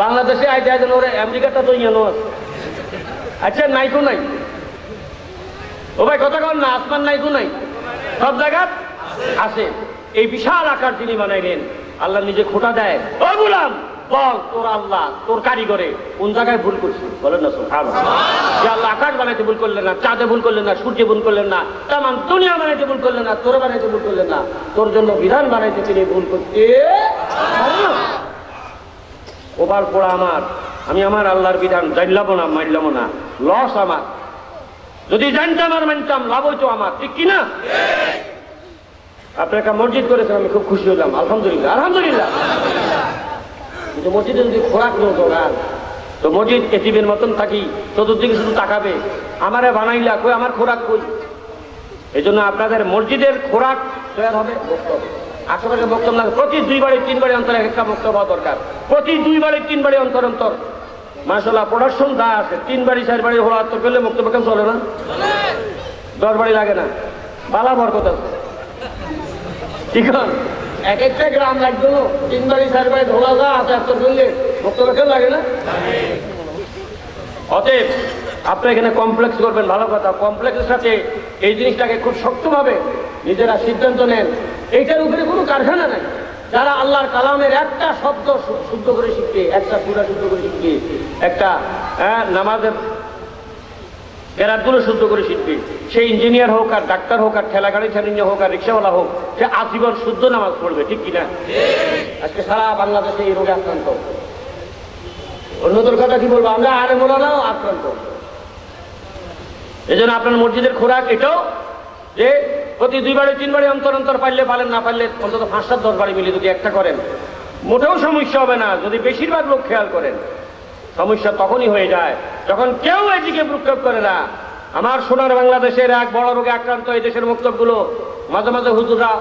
বাংলাদেশে আইতে আইতেন ওরা আমেরিকাটা তো ইয়ানো আছে। আচ্ছা নাইকো নাই, ও ভাই কথা কন না, আসমান নাইকো নাই, সব জায়গা আছে। এই বিশাল আকার যিনি বানাইলেন, আল্লাহ নিজে খোঁটা দেয়, ও গুলাম বল তোর আল্লাহ তোর কারিগরে কোন জায়গায় ভুল করছিস, বলেন না সুবহানাল্লাহ। যে আল্লাহ আকাশ বানাইতে ভুল করলেন না, চাঁদে ভুল করলেন না, সূর্যে ভুল করলেন না, তামাম দুনিয়া বানাইতে ভুল করলেন না, তোর বানাইতে ভুল করলেন না, তোর জন্য বিধান বানাইতে তিনি ভুল করতে ওবার পড়া আমার, আমি আমার আল্লাহর বিধান জানলাম না, মানলাম না, লস আমার। যদি জানতাম আর মানতাম লাভ হইতো আমার, ঠিক কিনা? আপনি একটা মসজিদ করেছেন, আমি খুব খুশি হলাম, আলহামদুলিল্লাহ আলহামদুলিল্লাহ। কিন্তু মসজিদে যদি খোরাক নেই জোগান, তো মসজিদ এতিমের মতন থাকি, চতুর্দিকে শুধু তাকাবে, আমারে বানাইলা কই, আমার খোরাক কই। এই জন্য আপনাদের মসজিদের খোরাক তৈরি হবে বক্তব্য, আশেপাশে বক্তব্য না, প্রতি 2 বাড়ি 3 বাড়ি অন্তর একটা বক্তব্য হওয়া দরকার, প্রতি 2 বাড়ি 3 বাড়ি অন্তর অন্তর। মাশাআল্লাহ প্রোডাকশন যা আছে, 3 বাড়ি 4 বাড়ি হওয়া তো করলে বক্তব্য কেন চলে না? 10 বাড়ি লাগে না, বালা বরকত আছে। ঠিক আছে, এক একটা গ্রাম লাগতো 3 বাড়ি 4 বাড়ি ধোলা যা আছে, এত করলে বক্তব্য কেন লাগে না? অতএব আপনি এখানে কমপ্লেক্স করবেন, ভালো কথা, কমপ্লেক্সের সাথে এই জিনিসটাকে খুব শক্তভাবে নিজেরা সিদ্ধান্ত নেন। এইটার উপরে কোনো কারখানা নাই। যারা আল্লাহর কালামের একটা শব্দ শুদ্ধ করে শিখবে, একটা সূরা শুদ্ধ করে শিখবে, একটা নামাজের কেরাতগুলো শুদ্ধ করে শিখবে, সে ইঞ্জিনিয়ার হোক আর ডাক্তার হোক আর ঠেলা গাড়ি চালিয়ে হোক আর রিক্সাওয়ালা হোক, সে আজীবন শুদ্ধ নামাজ পড়বে, ঠিক কিনা? আজকে সারা বাংলাদেশে এই রোগে আক্রান্ত। অন্যদের কথা কি বলবো, আমরা আরে মোলারাও আক্রান্ত। এই জন্য আপনার মসজিদের খোরাক এটাও যে প্রতি 2 বাড়ি 3 বাড়ি অন্তর অন্তর পারলে পারেন, না পারলে অন্তত 5-7-10 বাড়ি মিলে যদি একটা করেন, মোটেও সমস্যা হবে না যদি বেশিরভাগ লোক খেয়াল করেন। সমস্যা তখনই হয়ে যায় যখন কেউ এদিকে ভ্রুক্ষেপ করে না। আমার সোনার বাংলাদেশের এক বড় রোগে আক্রান্ত এই দেশের মক্তবগুলো মাঝে মাঝে হুজুররা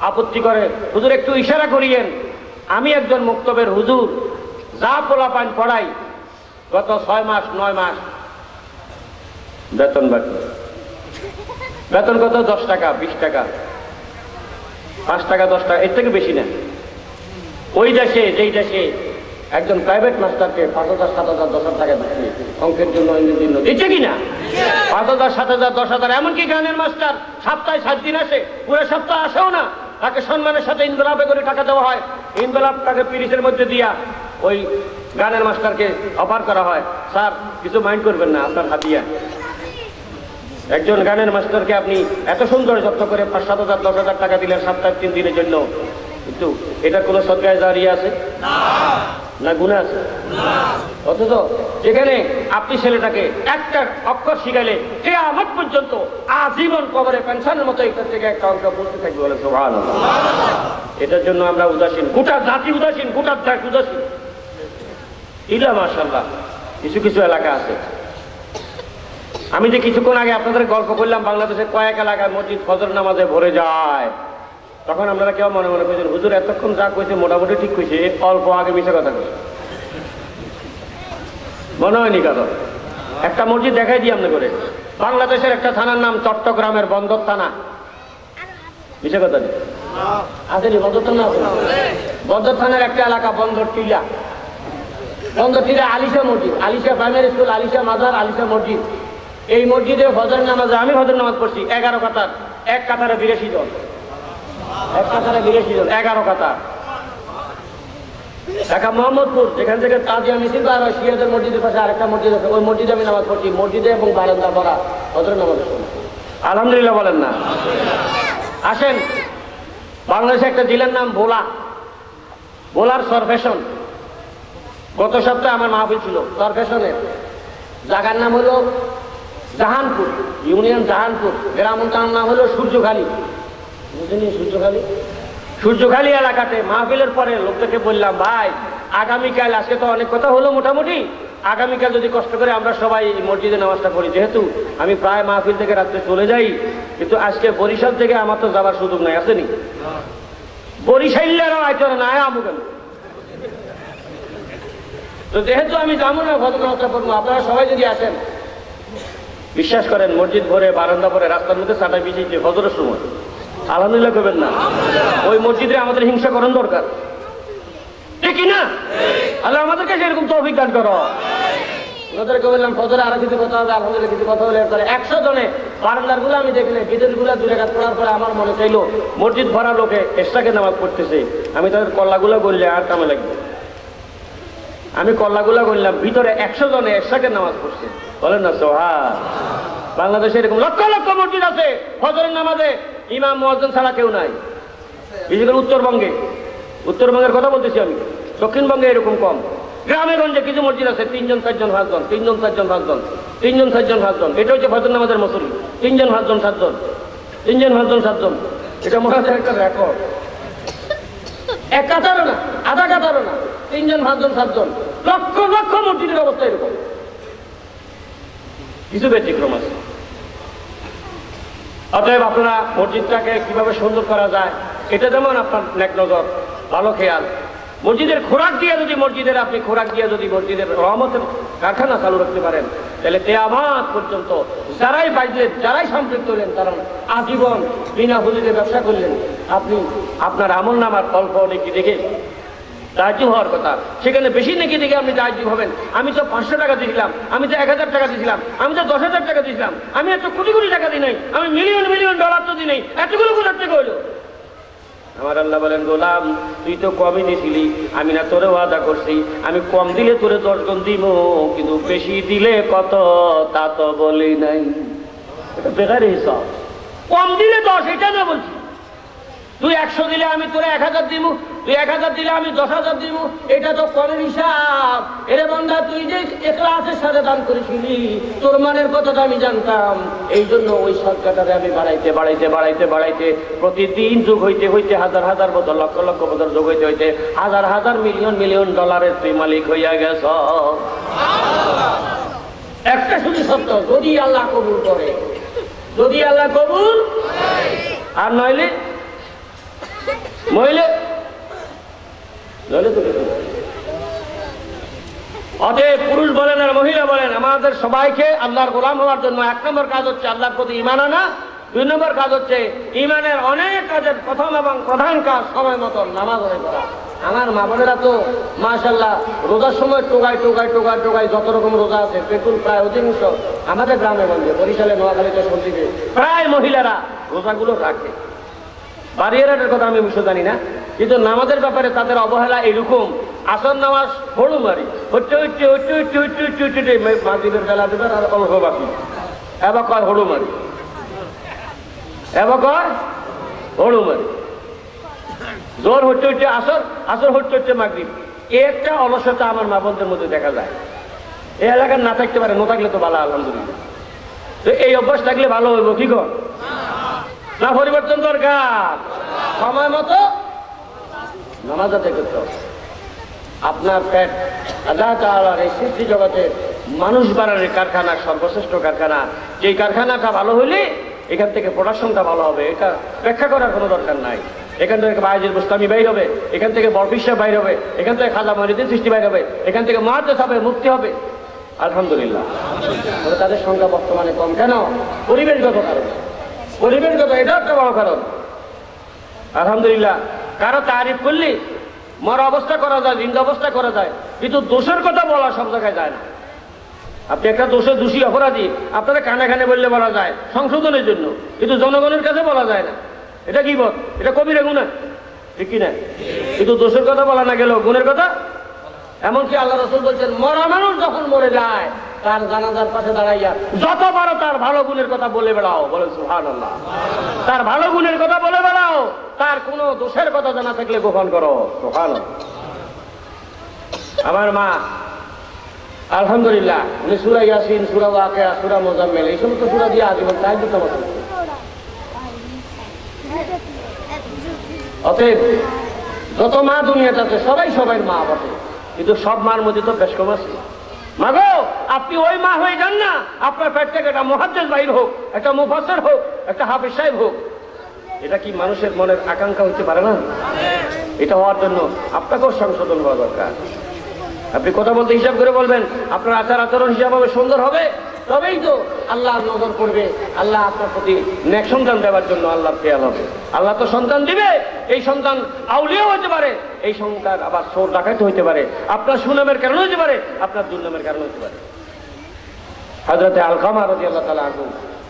আপত্তি করে, হুজুর একটু ইশারা করিয়েন। আমি একজন মক্তবের হুজুর, যা পোলাপান পড়াই, গত 6 মাস 9 মাস বেতন বাকি। বেতন কত? 10 টাকা, 20 টাকা, 5 টাকা, 10 টাকা, এর থেকে বেশি না। ওই দেশে, যেই দেশে একজন প্রাইভেট মাস্টারকে 5,000, 7,000, 10,000 টাকা দিচ্ছে অঙ্কের জন্য, ইংরেজির জন্য, দিচ্ছে কিনা? 5,000, 7,000, 10,000। এমনকি গানের মাস্টার সপ্তাহে 7 দিন আসে, পুরো সপ্তাহ আসেও না, তাকে সম্মানের সাথে ইনভেলাপে করে টাকা দেওয়া হয়। ইনভেলাপ তাকে 30-এর মধ্যে দিয়া ওই গানের মাস্টারকে অফার করা হয়, স্যার কিছু মাইন্ড করবেন না, আপনার হাতিয়া। একজন গানের মাস্টারকে আপনি এত সুন্দর যত্ন করে 5,000, 10,000 টাকা দিলেন সপ্তাহে 3 দিনের জন্য, কিন্তু এটা কোনো সদকায়ে জারিয়া আছে না গুনাহ আছে? অথচ যেখানে আপনি ছেলেটাকে একটা অক্ষর শিখাইলে কিয়ামত পর্যন্ত আজীবন কবরে পেনশনের মতো এটার থেকে একটা অঙ্ক বলতে থাকবে, বলে সুবহানাল্লাহ। এটার জন্য আমরা উদাসীন, গোটা জাতি উদাসীন, গোটা জাতি উদাসীন। ইলা মাশাআল্লাহ কিছু কিছু এলাকা আছে। আমি যে কিছুক্ষণ আগে আপনাদের গল্প করলাম, বাংলাদেশের কয়েক এলাকায় মসজিদ ফজর নামাজে ভরে যায়, তখন আপনারা কেউ মনে মনে করছেন হুজুর এতক্ষণ যা কইছে মোটামুটি ঠিক কইছে, অল্প আগে মিশে কথা কইছে, মনে হয়নি কারণ? একটা মসজিদ দেখাই দিই আপনি করে, বাংলাদেশের একটা থানার নাম চট্টগ্রামের বন্দর থানা। মিশে কথা নেই, আসেনি বন্দর থানা? বন্দর থানার একটা এলাকা বন্দর টিলা। বন্দর টিলা আলিশা মসজিদ, আলিশা প্রাইমারি স্কুল, আলিশা মাজার, আলিশা মসজিদ। এই মসজিদে ফজর নামাজে আমি ফজর নামাজ পড়ছি 11 কাতার, এক কাতারে 82 জন, এক কাতারে 82 জন, 11 কাতার। ঢাকা মোহাম্মদপুর, যেখান থেকে তাজিয়া মিছিল বার হয়, শিয়াদের মসজিদের পাশে আরেকটা মসজিদ আছে, ওই মসজিদে আমি নামাজ পড়ছি, মসজিদে এবং বারান্দা ভরা ফজর নামাজের সময়। আলহামদুলিল্লাহ বলেন না? আসেন, বাংলাদেশে একটা জেলার নাম ভোলা, ভোলার সরফেশন। গত সপ্তাহে আমার মাহফিল ছিল সরফেশনের। জায়গার নাম হলো জাহানপুর, ইউনিয়ন জাহানপুর। গ্রামটার নাম হলো সূর্যখালী। বুঝলেন? সূর্যখালী, সূর্যখালী এলাকাতে মাহফিলের পরে লোকটাকে বললাম, ভাই আগামীকাল, আজকে তো অনেক কথা হলো মোটামুটি, আগামীকাল যদি কষ্ট করে আমরা সবাই মসজিদে নামাজটা পড়ি, যেহেতু আমি প্রায় মাহফিল থেকে রাত্রে চলে যাই, কিন্তু আজকে বরিশাল থেকে আমার তো যাবার সুযোগ নাই, আসেনি? বরিশাইলারাও আইতো না, আমু কেন? তো যেহেতু আমি যাবো না ভদ্রতা পড়বো, আপনারা সবাই যদি আসেন, বিশ্বাস করেন মসজিদ ভরে, বারান্দা ভরে, রাস্তার মধ্যে চাটাই বিছিয়েছে ফজরের সময়। আলহামদুলিল্লাহ করবেন না? ওই মসজিদে আমাদের হিংসা করার দরকার, ঠিক না? আল্লাহ আমাদেরকে সেরকম তৌফিক দান করো। ওদেরকে বললাম ফজরে আরো কিছু কথা হবে, আলহামদুলিল্লাহ কিছু কথা হলে 100 জনে বারান্দার গুলো আমি দেখলে বিদের গুলা 2 রাকাত পড়ার পরে আমার মনে চাইলো মসজিদ ভরা লোকে এক্সট্রাকে নামাজ পড়তেছে, আমি তাদের কল্লাগুলো গড়লে আর কামে লাগবে। আমি কল্লাগুলা গড়লাম, ভিতরে 100 জনে এক্সট্রাকে নামাজ পড়ছে, বলেন না সুবহান। বাংলাদেশে এরকম লক্ষ লক্ষ মসজিদ আছে, ফজরের নামাজে ইমাম মুয়াজ্জিন ছাড়া কেউ নাই। বিশেষ করে উত্তরবঙ্গে, উত্তরবঙ্গের কথা বলতেছি আমি, দক্ষিণবঙ্গে এরকম কম। গ্রামে গঞ্জে কিছু মসজিদ আছে 3 জন 4 জন 5 জন, 3 জন 4 জন 5 জন, 3 জন 4 জন 5 জন। এটা হচ্ছে ফজর নামাজের মুসল্লি, 3 জন 5 জন 7 জন, 3 জন 5 জন 7 জন। এটা মনে হয় একটা রেকর্ড। এক কাতারও না, আধা কাতারও না, 3 জন 5 জন 7 জন। লক্ষ লক্ষ মসজিদের অবস্থা এরকম। কিছু ব্যতিক্রম আছে। অতএব আপনারা মসজিদটাকে কিভাবে সুন্দর করা যায়, এটা যেমন আপনার নেক নজর, ভালো খেয়াল। মসজিদের খোরাক দিয়ে যদি মসজিদের আপনি খোরাক দিয়ে যদি মসজিদের রহমতের কারখানা চালু রাখতে পারেন, তাহলে কিয়ামত পর্যন্ত যারাই বাজলেন, যারাই সম্পৃক্ত হলেন, তারা আজীবন বিনা হুজুরে ব্যবসা করলেন, আপনি আপনার আমল নামার অল্প নেকি দেখে দায়িত্ব হওয়ার কথা, সেখানে বেশি নেকি দেখে আপনি দায়িত্ব হবেন। আমি তো 500 টাকা দিয়েছিলাম, আমি তো 1000 টাকা দিয়েছিলাম, আমি তো 10,000 টাকা দিয়েছিলাম, আমি এত কোটি কোটি টাকা দিই নাই, আমি মিলিয়ন মিলিয়ন ডলার তো দিই নাই, এতগুলো কোথার থেকে হইলো? আমার আল্লাহ বলেন, গোলাম তুই তো কমই দিছিলি, আমি না তোরে ওয়াদা করছি আমি কম দিলে তোরে 10 গুণ দিব, কিন্তু বেশি দিলে কত তা তো বলি নাই। এটা বেকার হিসাব। কম দিলে 10 এটা না বলছি। তুই 100 দিলে আমি তোরে 1000 দিব, তুই 1000 দিলে আমি 10,000 দিব, এটা তো কমের হিসাব। এরে বান্দা, তুই যে ইখলাসের সাথে দান করেছিলি, তোর মানের কথাটা আমি জানতাম, এই জন্য ওই সদকাটারে আমি বাড়াইতে বাড়াইতে বাড়াইতে বাড়াইতে প্রতিদিন যোগ হইতে হইতে হাজার হাজার বছর, লক্ষ লক্ষ বছর যোগ হইতে হইতে হাজার হাজার মিলিয়ন মিলিয়ন ডলারের তুই মালিক হইয়া গেছ। একটা শুধু সত্য, যদি আল্লাহ কবুল করে, যদি আল্লাহ কবুল, আর নইলে মহিলে অতএব পুরুষ বলেন আর মহিলা বলেন, আমাদের সবাইকে আল্লাহর গোলাম হওয়ার জন্য 1 নম্বর কাজ হচ্ছে আল্লাহর প্রতি ঈমান আনা। 2 নম্বর কাজ হচ্ছে ঈমানের অনেক কাজের প্রথম এবং প্রধান কাজ সময় মতন নামাজ আদায় করা। আমার মা বোনেরা তো মাশাআল্লাহ রোজার সময় টোকায় টোকায় টোকায় টোকায় যত রকম রোজা আছে, পেটুল প্রায় অধিকাংশ আমাদের গ্রামে গঞ্জে, বরিশালে, নোয়াখালীতে, সন্দ্বীপে প্রায় মহিলারা রোজাগুলো রাখে। বাড়িয়ারের কথা আমি বিষয় জানি না, কিন্তু নামাজের ব্যাপারে তাদের অবহেলা এরকম। আসর নামাজ হড়ু মারি হচ্ছে হচ্ছে হচ্ছে হচ্ছে হচ্ছে হচ্ছে হচ্ছে মাগরিবের বেলা দেবেন আর অল্প বাকি, এবার কয় হড়ু মারি, এবার কয় হড়ু মারি, জোর হচ্ছে হচ্ছে আসর, আসর হচ্ছে হচ্ছে মাগরিব। একটা অলসতা আমার মা বোনদের মধ্যে দেখা যায়। এই এলাকার না থাকতে পারে, না থাকলে তো ভালো, আলহামদুলিল্লাহ। তো এই অভ্যাস থাকলে ভালো হইব কি কর না, পরিবর্তন দরকার। সময় মতো নামাজ আদায় করতে হবে। আপনার পেট আল্লাহ তাআলার এই সৃষ্টি জগতে মানুষ বাড়ানোর কারখানা, সর্বশ্রেষ্ঠ কারখানা। যেই কারখানাটা ভালো হইলে এখান থেকে প্রোডাকশনটা ভালো হবে, এটা ব্যাখ্যা করার কোনো দরকার নাই। এখান থেকে বায়েজিদ বুস্তামি বাইর হবে, এখান থেকে বরফিস সাহেব বাইর হবে, এখান থেকে খাজা মঈনুদ্দিন সৃষ্টি বাইর হবে, এখান থেকে মুহাদ্দিস হবে, মুফতি হবে, আলহামদুলিল্লাহ। তবে তাদের সংখ্যা বর্তমানে কম কেন? পরিবেশগত কারণ, পরিবেশগত, এটা একটা বড় কারণ। আলহামদুলিল্লাহ, কারো তারিফ করলে মরা অবস্থা করা যায়, জিন্দা অবস্থা করা যায়, কিন্তু দোষের কথা বলা সব জায়গায় যায় না। আপনি একটা দোষে দোষী অপরাধী, আপনারা কানে কানে বললে বলা যায় সংশোধনের জন্য, কিন্তু জনগণের কাছে বলা যায় না। এটা কি বল, এটা কবিরা গুনাহ, ঠিক কিনা? কিন্তু দোষের কথা বলা না গেলেও গুণের কথা। এমনকি আল্লাহ রাসূল বলছেন, মরা মানুষ যখন মরে যায় তার জানাজার পাশে দাঁড়াইয়া যত পারো তার ভালো গুণের কথা বলে বেড়াও। বলে সুবহানাল্লাহ। তার ভালো গুণের কথা বলে বেড়াও, তার কোনো দোষের কথা জানা থাকলে গোপন করো। সুবহানাল্লাহ। আমার মা আলহামদুলিল্লাহ, উনি সূরা ইয়াসিন, সূরা ওয়াকিয়া, সূরা মুজাম্মিল, এই সমস্ত সূরা দিয়ে আজীবন তাহাজ্জুদ নামাজ পড়তেন। অতএব যত মা দুনিয়াতে আছে সবাই সবাই মা বটে, কিন্তু সব মার মধ্যে তো বেশ কম আছে। মাগো, আপনি ওই মা হয়ে যান না, আপনার পেট থেকে একটা মুহাদ্দিস বাইর হোক, একটা মুফাসসির হোক, একটা হাফেজ সাহেব হোক। এটা কি মানুষের মনের আকাঙ্ক্ষা হতে পারে না? এটা হওয়ার জন্য আপনাকেও সংশোধন হওয়া দরকার। আপনি কথা বলতে হিসাব করে বলবেন, আপনার আচার আচরণ হিসাব হবে সুন্দর হবে, তবেই তো আল্লাহ নজর করবে। আল্লাহ আপনার প্রতি নেক সন্তান দেওয়ার জন্য আল্লাহ খেয়াল হবে। আল্লাহ তো সন্তান দিবে, এই সন্তান আউলিয়া হতে পারে, এই সন্তান আবার চোর ডাকাইতে হইতে পারে, আপনার সুনামের কারণে হতে পারে, আপনার দুর্নামের কারণে হতে পারে। হযরতে আলকামা রাদিয়াল্লাহু তাআলা আনহু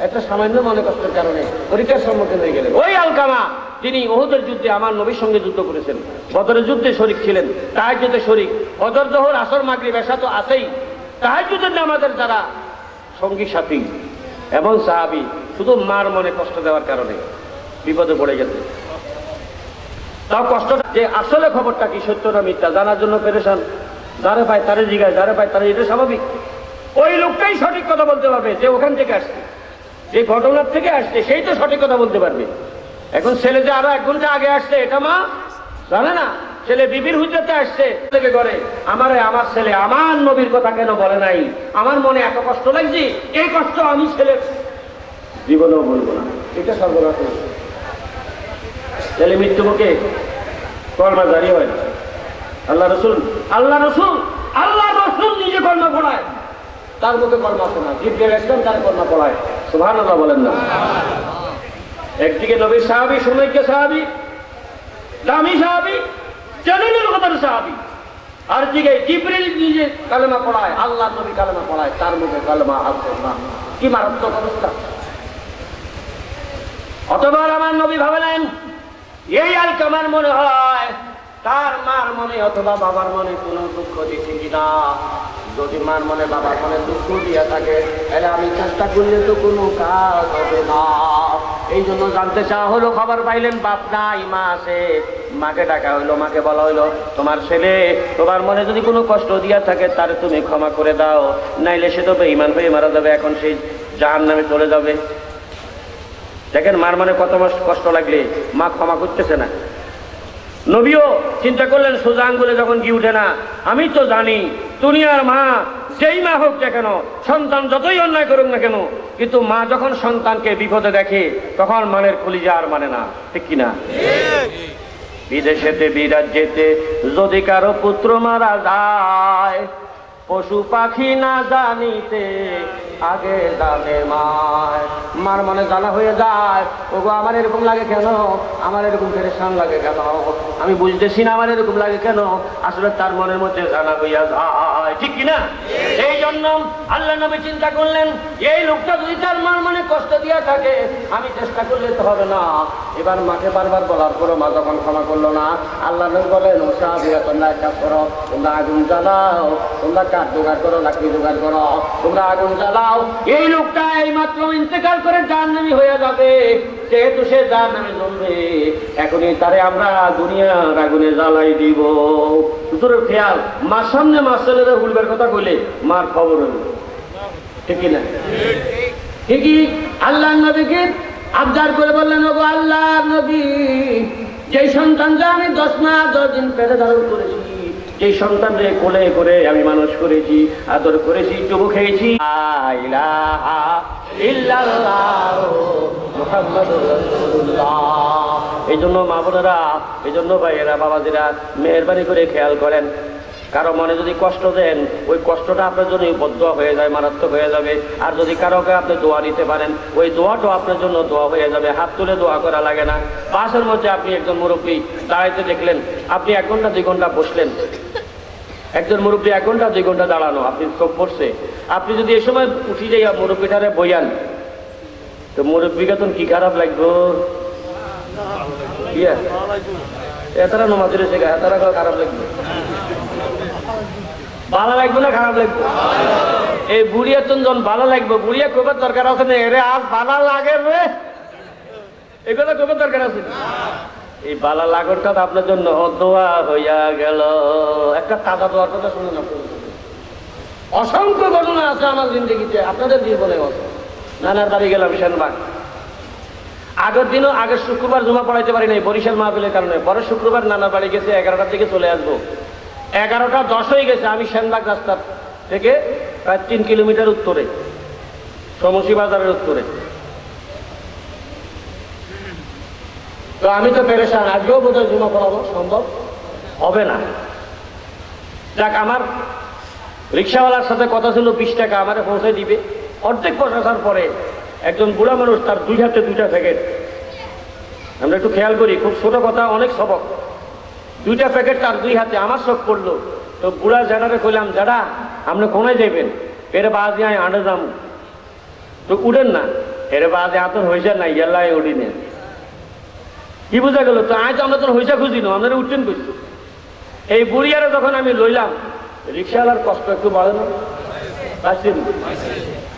একটা সামান্য মনে কষ্টের কারণে পরীক্ষার সম্মুখীন হয়ে গেলেন। ওই আলকামা তিনি উহুদের যুদ্ধে আমার নবীর সঙ্গে যুদ্ধ করেছেন, বদরের যুদ্ধে শরীক ছিলেন, তাহাজ্জুদে শরীক, ফজর, যোহর, আসর, মাগরিব, এশা তো আছেই। তাহাজ্জুদের নামাজের যারা সঙ্গী সাথী এবং সাহাবী, শুধু মার মনে কষ্ট দেওয়ার কারণে বিপদে পড়ে গেছে। তাও কষ্টটা যে আসলে খবরটা কি সত্য না মিথ্যা জানার জন্য পেরেশান। যারে পায় তারে জিগায়, যারে পায় তারে, এটা স্বাভাবিক। ওই লোকটাই সঠিক কথা বলতে পারবে যে ওখান থেকে আসছে, যে ঘটনার থেকে আসছে, সেই তো সঠিক কথা বলতে পারবে। এখন ছেলে যে আরো 1 ঘন্টা আগে আসছে এটা মা জানে না। ছেলে বিবির হুজরাতে আসছে থেকে করে, আমার ছেলে আমার নবীর কথা কেন বলে নাই, আমার মনে এত কষ্ট লাগছে, এই কষ্ট আমি ছেলের জীবনেও বলবো না। এটা সর্বনাশ। ছেলে মৃত্যু মুখে কলমা জারি হয় না। আল্লাহ রসুল নিজে কলমা পড়ায়, তার মুখে কলমা শোনা, জিব্রাইল একদম তার কলমা পড়ায়। সুবহানাল্লাহ বলেন না? একদিকে নবীর সাহাবী, সুমাইয়া সাহাবী, দামি সাহাবী, জালিলের কথার সাহাবী, আর দিকে জিব্রাইল নিজে কালেমা পড়ায়, আল্লাহ নবী কালেমা পড়ায়, তার মুখে কালেমা আসছে না। কি মারাত্মক অবস্থা! অতবার আমার নবী ভাবলেন, এই আলকামার মনে হয় তার মার মনে অথবা বাবার মনে কোনো দুঃখ দিচ্ছে কিনা। যদি মার মনে বাবার মনে দুঃখ দিয়া থাকে তাহলে আমি চেষ্টা করলে তো কোনো কাজ হবে না। এই জন্য জানতে চাওয়া হলো, খবর পাইলেন বাপ নাই মা আছে, মাকে ডাকা হইলো, মাকে বলা হইলো তোমার ছেলে তোমার মনে যদি কোনো কষ্ট দিয়া থাকে তার তুমি ক্ষমা করে দাও, নাইলে সে তো বেঈমান হয়ে মারা যাবে, এখন সেই জাহান্নামে চলে যাবে। দেখেন মার মনে কত কষ্ট লাগলে মা ক্ষমা করতেছে না। নবীও চিন্তা করলেন সোজা আঙ্গুলে যখন ঘি উঠে না, আমি তো জানি দুনিয়ার মা যেই মা হোক না কেন, সন্তান যতই অন্যায় করুক না কেন, কিন্তু মা যখন সন্তানকে বিপদে দেখে তখন মানের কলিজা আর মানে না, ঠিক কিনা? বিদেশেতে বিরাজ্যেতে যদি কারো পুত্র মারা যায়, পশু পাখি না জানিতে আগে জানে মায়। মার মনে জানা হয়ে যায়, ওগো আমার এরকম লাগে কেন, আমার এরকম পেরেশান লাগে কেন, আমি বুঝতেছি না আমার এরকম লাগে কেন, আসলে তার মনের মধ্যে জানা হইয়া যায়, ঠিক কিনা? এই জন্য আল্লাহ নবী চিন্তা করলেন এই লোকটা যদি তার মার মনে কষ্ট দিয়া থাকে, আমি চেষ্টা করলে তো হবে না। এবার মাকে বারবার বলার পরও মা যখন ক্ষমা করলো না, আল্লাহ নবী বলেন ও সাহাবীরা তোমরা এক কাজ করো, তোমরা আগুন জ্বালাও, তোমরা কাঠ জোগাড় করো, লাকড়ি জোগাড় করো, তোমরা আগুন জ্বালাও। এই লোকটা এই মাত্র ইন্তেকাল করে জাহান্নামী হয়ে যাবে, যেহেতু সে জাহান্নামে জ্বলবে, এখনই তারে আমরা দুনিয়ার আগুনে জ্বালাই দিব। সুতরাং খেয়াল, মার সামনে মার ছেলেরা ভুলবার কথা কইলে মার খবর হইল, ঠিক কিনা? ঠিকই আল্লাহ নবীকে আবদার করে বললেন, ওগো আল্লাহ নবী, যেই সন্তানটা আমি 10 মাস 10 দিন পেটে ধারণ করেছি, যেই সন্তানকে কোলে করে আমি মানুষ করেছি, আদর করেছি, চুমু খেয়েছি, লা ইলাহা ইল্লাল্লাহ মুহাম্মাদুর রাসূলুল্লাহ। এই জন্য মা বোনেরা, এই জন্য ভাইয়েরা, বাবাজিরা, মেহেরবানি করে খেয়াল করেন, কারো মনে যদি কষ্ট দেন, ওই কষ্টটা আপনার জন্য বদদোয়া হয়ে যায়, মারাত্মক হয়ে যাবে। আর যদি কারোকে আপনি দোয়া দিতে পারেন, ওই দোয়াটাও আপনার জন্য দোয়া হয়ে যাবে। হাত তুলে দোয়া করা লাগে না। বাসের মধ্যে আপনি একজন মুরব্বী দাঁড়াইতে দেখলেন, আপনি 1 ঘন্টা 2 ঘন্টা বসলেন, একজন মুরব্বী 1 ঘন্টা 2 ঘন্টা দাঁড়ানো, আপনি চোখ পড়ছে, আপনি যদি এই সময় উঠি যাইয়া মুরব্বীটারে বইয়ান, তো মুরব্বীকে তো কি খারাপ লাগবো? এতারা নমাজ রয়েছে, এতারা খারাপ লাগবে, ভালো লাগবে না খারাপ লাগবে? এই বুড়িয়া যখন ভালো লাগবে, বুড়িয়া কবার দরকার আছে না, এরে আর ভালো লাগে রে, এগুলো কবার দরকার আছে? এই বালা লাগরটা আপনার জন্য দোয়া হইয়া গেল। একটা তাজা দোয়ার কথা শুনে না, অসংখ্য ঘটনা আছে আমার জিন্দগিতে, আপনাদের জীবনে আছে। নানার বাড়ি গেলাম সেনবাগ, আগের দিনও আগের শুক্রবার জমা পড়াইতে পারি নাই বরিশাল মাহফিলের কারণে, পরের শুক্রবার নানার বাড়ি গেছে, 11টার দিকে চলে আসবো। 11টা 10 হয়ে গেছে, আমি সেনবাগ রাস্তার থেকে প্রায় 3 কিলোমিটার উত্তরে, সমসি বাজারের উত্তরে। তো আমি তো পেরেশান, আজকেও বোধহয় জমা পড়াবো সম্ভব হবে না। যাক, আমার রিক্সাওয়ালার সাথে কথা ছিল 20 টাকা আমারে পৌঁছে দিবে। অর্ধেক পৌঁছার পরে একজন বুড়া মানুষ, তার 2 হাতে 2টা প্যাকেট, আমরা একটু খেয়াল করি, খুব ছোট কথা, অনেক সবক। 2টা প্যাকেট তার 2 হাতে, আমার শখ পড়লো। তো বুড়া জানারে কইলাম, যারা আপনি কোনায় যাইবেন? এর বাজে আমি আঁটে যাম। তো উঠেন না, এর বাজে আতর হয়েছে না, ইয়াল্লাই উঠি নেন। কি বোঝা গেল? তো আজ আমরা তো হইসা খুঁজি না, আপনারা উঠছেন কইছি। এই বুড়িয়ারে যখন আমি লইলাম, রিক্সাওয়ালার কষ্ট একটু বাড়ে না,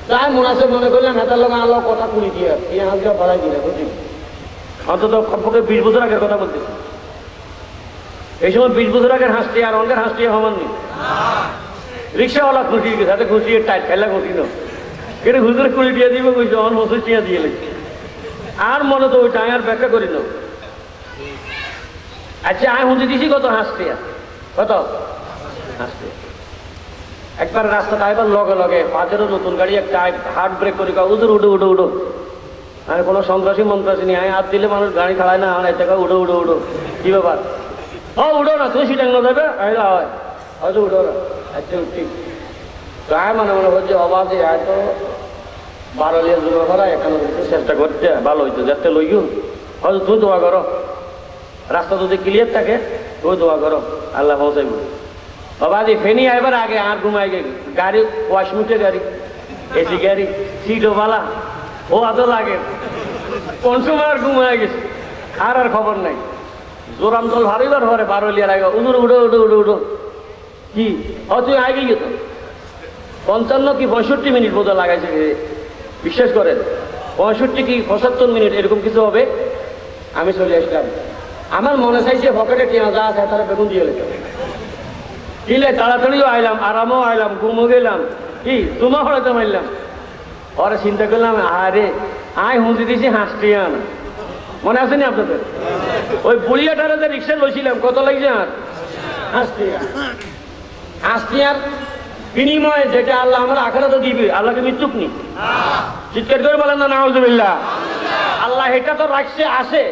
তাই মনে আছে, মনে করলাম হেতার লোক আলো কথা কুড়ি দিয়ে হাজরা বাড়াই দিলে, বুঝলি? অন্তত কমপক্ষে 20 বছর আগের কথা বলতেছি। এই সময় 20 বছর আগের হাসটি আর অনেকের হাসটি হমাননি। রিক্সাওয়ালা খুশি গেছে, হাতে খুশি টাইট ফেলা খুশি না, কেটে হুজুরে কুড়ি দিয়ে দিবে কইছে, অন বছর চিয়া দিয়ে লেগেছে। আর মনে তো ওইটা আর ব্যাখ্যা করি না। আচ্ছা, আমি হুঁজে দিছি কত? হাসতে কত হাসতে। একবার রাস্তাটা এবার লগে লগে পাঁচেরও নতুন গাড়ি একটা হার্ট ব্রেক করি, উদুর উঠো উঠো উঠো। আমি কোনো সন্ত্রাসী মন্ত্রাসী নিয়ে হাত দিলে মানুষ গাড়ি খাড়ায় না, আমার একটা উঠো উঠো উঠো। কি ব্যাপার? ও উঠো না, তুমি সিটাং দেবে, হয় হয়তো উঠো না। আচ্ছা ঠিক। গায়ে মনে মনে হচ্ছে অবাধে হয়তো 12 জমা করা, এখানে চেষ্টা করতে ভালো হইতো, যাতে লইও। হয়তো তুই দোয়া করো, রাস্তা যদি ক্লিয়ার থাকে তুই দোয়া করো, আল্লাহ পৌঁছাইব। বাবাজি ফেনি আইবার আগে আর ঘুমাই গে, গাড়ি ওয়াশমিটে গাড়ি, এসি গাড়ি, সিটও বালা, ও আদৌ লাগে। কোন সময় আর ঘুমাই গেছে, আর খবর নাই। জোরামতল ভারিবার ঘরে বারোলিয়ার আগে উড়ো উড়ো উড়ো উড়ো উড়ো কি তুই আগে গিয়ে তো 55 কি 65 মিনিট বোধহয় লাগাইছে বিশ্বাস করেন 65 কি 75 মিনিট এরকম কিছু হবে আমি চলে আসলাম আমার মনে চাইছে পকেটে টিয়া যা আছে তারা বেগুন দিয়ে লেখা দিলে তাড়াতাড়িও আইলাম আরামও আইলাম ঘুমও গেলাম কি জুমা হড়াতে মারলাম পরে চিন্তা করলাম আরে আয় হুঁজি দিছি হাঁসটিয়া না মনে আছে নি আপনাদের ওই বুড়িয়াটারে যে রিক্সা লইছিলাম কত লাগছে আর হাঁসটিয়ার বিনিময়ে যেটা আল্লাহ আমরা আখেরাতে দিবে আল্লাহকে মৃত্যুক নি চিৎকার করে বলেন না নাউজুবিল্লাহ আল্লাহ এটা তো রাখছে আসে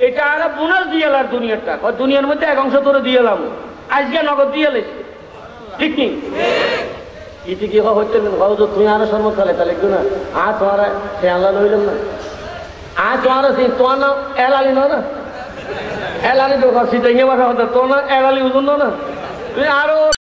এটা আর বোনাস দিয়ে এলার দুনিয়াটা দুনিয়ার মধ্যে এক অংশ তোরে দিয়ে এলাম আজকে নগদ দিয়ে এলেছি ঠিক নেই ইতি কি হচ্ছে তুমি আরো সর্বত তাহলে তাহলে একটু না তোমার খেয়াল লইলাম না তোমার তোমার নাম এলালি না এলালি তো সিটাইঙ্গে বাসা হতো তোমার নাম এলালি উজুন না তুমি আরো